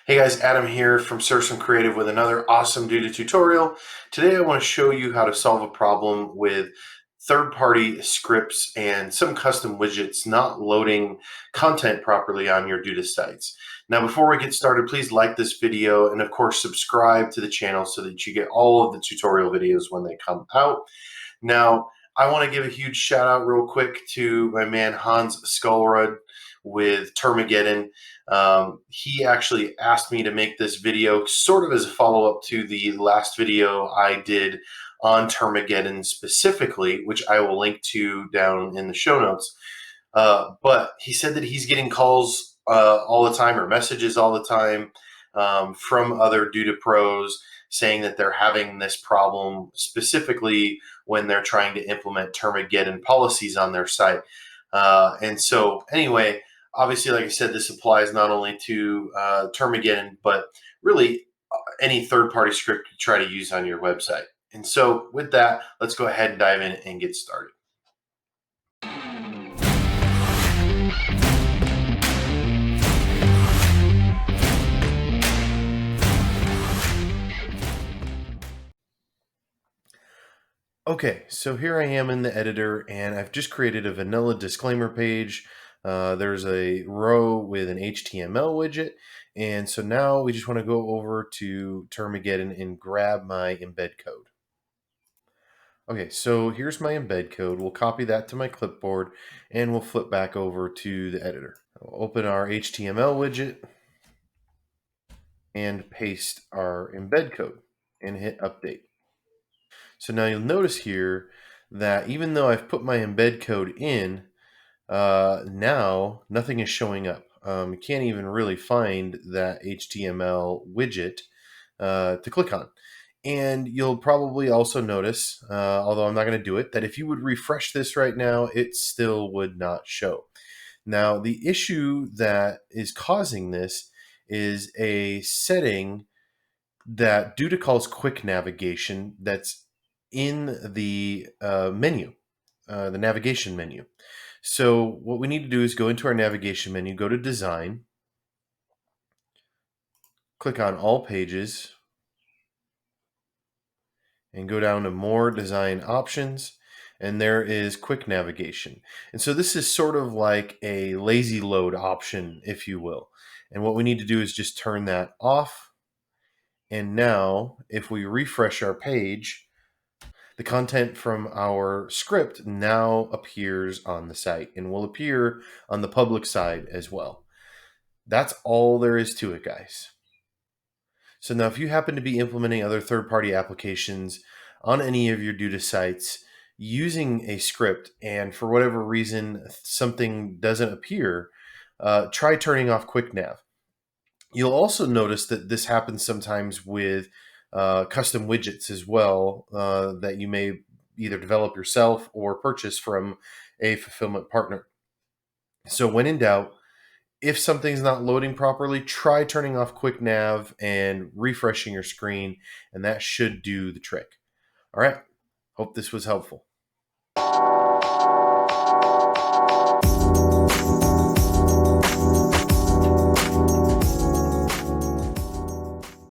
Hey guys, Adam here from Sursum Creative with another awesome Duda tutorial. Today I want to show you how to solve a problem with third-party scripts and some custom widgets not loading content properly on your Duda sites. Now before we get started, please like this video and of course subscribe to the channel so that you get all of the tutorial videos when they come out. Now, I want to give a huge shout out real quick to my man Hans Skullrud with Termageddon. He actually asked me to make this video sort of as a follow-up to the last video I did on Termageddon specifically, which I will link to down in the show notes. But he said that he's getting calls all the time or messages all the time from other Duda pros saying that they're having this problem specifically when they're trying to implement Termageddon policies on their site. And so anyway, obviously, like I said, this applies not only to Termageddon, but really any third-party script you try to use on your website. And so with that, let's go ahead and dive in and get started. Okay, so here I am in the editor, and I've just created a vanilla disclaimer page. There's a row with an HTML widget, and so now we just want to go over to Termageddon and grab my embed code. Okay, so here's my embed code. We'll copy that to my clipboard, and we'll flip back over to the editor. We'll open our HTML widget and paste our embed code and hit update. So now you'll notice here that even though I've put my embed code in, now nothing is showing up. You can't even really find that HTML widget to click on. And you'll probably also notice, although I'm not going to do it, that if you would refresh this right now, it still would not show. Now, the issue that is causing this is a setting that Duda calls quick navigation that's in the menu, the navigation menu. So what we need to do is go into our navigation menu, go to Design, click on All Pages, and go down to More Design Options, and there is Quick Navigation. And so this is sort of like a lazy load option, if you will. And what we need to do is just turn that off. And now, if we refresh our page, the content from our script now appears on the site and will appear on the public side as well. That's all there is to it, guys. So now if you happen to be implementing other third-party applications on any of your Duda sites using a script and for whatever reason something doesn't appear, try turning off Quick Nav. You'll also notice that this happens sometimes with custom widgets as well that you may either develop yourself or purchase from a fulfillment partner. So when in doubt, if something's not loading properly, try turning off Quick Nav and refreshing your screen, and that should do the trick. All right, hope this was helpful.